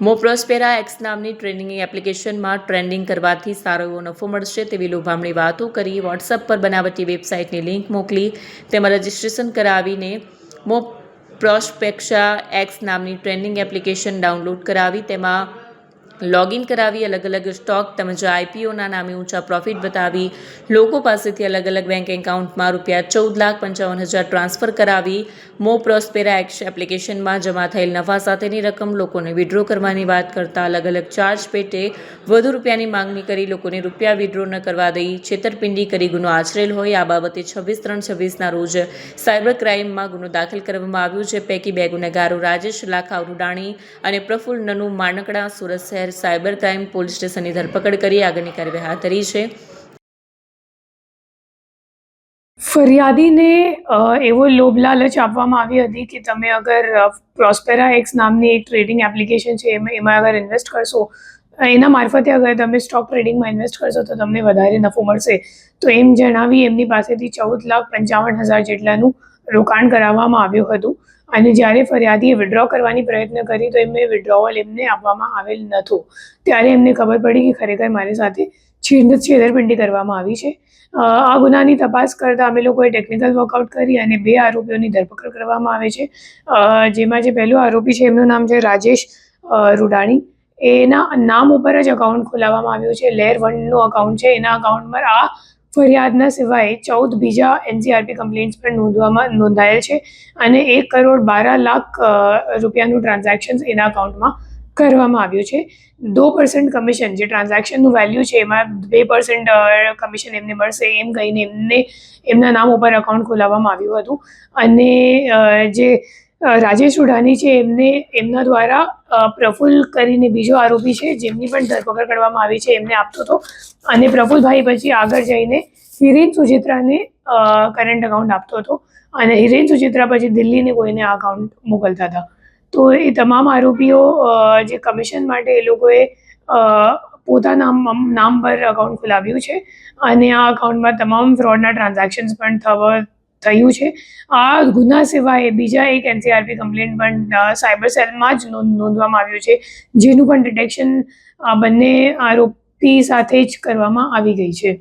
મો પ્રોસ્પેરા એક્સ નામની ટ્રેડિંગ એપ્લિકેશનમાં ટ્રેન્ડિંગ કરવાથી સારો એવો નફો મળશે તેવી લોભામણી વાતો કરી વોટ્સઅપ પર બનાવટી વેબસાઇટની લિંક મોકલી તેમાં રજિસ્ટ્રેશન કરાવીને મો પ્રોસ્પેક્શા એક્સ નામની ટ્રેન્ડિંગ એપ્લિકેશન ડાઉનલોડ કરાવી તેમાં લોગિન કરાવી અલગ અલગ સ્ટોક તેમજ આઈપીઓના નામે ઊંચા પ્રોફિટ બતાવી લોકો પાસેથી અલગ અલગ બેંક એકાઉન્ટમાં ₹14,55,000 ટ્રાન્સફર કરાવી મો પ્રોસ્પેરા એક્સ એપ્લિકેશનમાં જમા થયેલ નફા સાથેની રકમ લોકોને વિડ્રો કરવાની વાત કરતા અલગ અલગ ચાર્જ પેટે વધુ રૂપિયાની માંગણી કરી લોકોને રૂપિયા વિડ્રો ન કરવા દઈ છેતરપિંડી કરી ગુનો આચરેલ હોય આ બાબતે 26/3/26ના રોજ સાયબર ક્રાઇમમાં ગુનો દાખલ કરવામાં આવ્યો છે. પૈકી બે ગુનેગારો રાજેશ લાખાવ રૂડાણી અને પ્રફુલ્લ નનુ માનકડા સુરત શહેર સાયબર ક્રાઇમ પોલીસ સ્ટેશનની ધરપકડ કરી આગળની કાર્યવાહી હાથ ધરી છે. ફરિયાદીને એવો લોભ લાલચ આપવામાં આવી હતી કે તમે અગર પ્રોસ્પેરા એક્સ નામની એક ટ્રેડિંગ એપ્લિકેશન છે એમાં અગર ઇન્વેસ્ટ કરશો, એના મારફતે અગર તમે સ્ટોક ટ્રેડિંગમાં ઇન્વેસ્ટ કરશો તો તમને વધારે નફો મળશે. તો એમ જણાવી એમની પાસેથી 14,55,000 જેટલાનું રોકાણ કરાવવામાં આવ્યું હતું અને જ્યારે ફરિયાદીએ વિડ્રો કરવાની પ્રયત્ન કરી તો વિડ્રોવલ એમને આપવામાં આવેલ નહોતું. ત્યારે એમને ખબર પડી કે ખરેખર મારી સાથે છેતરપિંડી કરવામાં આવી છે. આ ગુનાની તપાસ કરતાં અમે લોકોએ ટેકનિકલ વર્કઆઉટ કરી અને 2 આરોપીઓની ધરપકડ કરવામાં આવે છે. જેમાં જે પહેલો આરોપી છે એમનું નામ છે રાજેશ રૂડાણી. એના નામ ઉપર જ અકાઉન્ટ ખોલાવવામાં આવ્યું છે. લેર 1નું અકાઉન્ટ છે. એના અકાઉન્ટ પર આ ફરિયાદના સિવાય 14 બીજા એનસીઆરપી કમ્પ્લેન્ટ્સ પણ નોંધાયેલ છે અને 1,12,00,000 રૂપિયાનું ટ્રાન્ઝેક્શન એના અકાઉન્ટમાં કરવામાં આવ્યું છે. 2% કમિશન જે ટ્રાન્ઝેક્શનનું વેલ્યુ છે એમાં 2% કમિશન એમને મળશે એમ કહીને એમના નામ ઉપર અકાઉન્ટ ખોલાવવામાં આવ્યું હતું અને જે રાજેશ રૂડાણી છે એમના દ્વારા પ્રફુલ્લ કરીને બીજો આરોપી છે જેમની પણ ધરપકડ કરવામાં આવી છે એમને આપતો હતો અને પ્રફુલ્લભાઈ પછી આગળ જઈને હિરેન સુચિત્રાને કરંટ અકાઉન્ટ આપતો હતો અને હિરેન સુચિત્રા પછી દિલ્હીને કોઈને આ અકાઉન્ટ મોકલતા હતા. તો એ તમામ આરોપીઓ જે કમિશન માટે એ લોકોએ પોતાના નામ પર અકાઉન્ટ ખોલાવ્યું છે અને આ અકાઉન્ટમાં તમામ ફ્રોડના ટ્રાન્ઝેક્શન્સ પણ થયું છે. આ ગુના સિવાય બીજા એક એનસીઆરપી કમ્પ્લેન્ટ પણ સાયબર સેલમાં જ નોંધવામાં આવ્યું છે જેનું પણ ડિટેક્શન બંને આરોપી સાથે જ કરવામાં આવી ગઈ છે.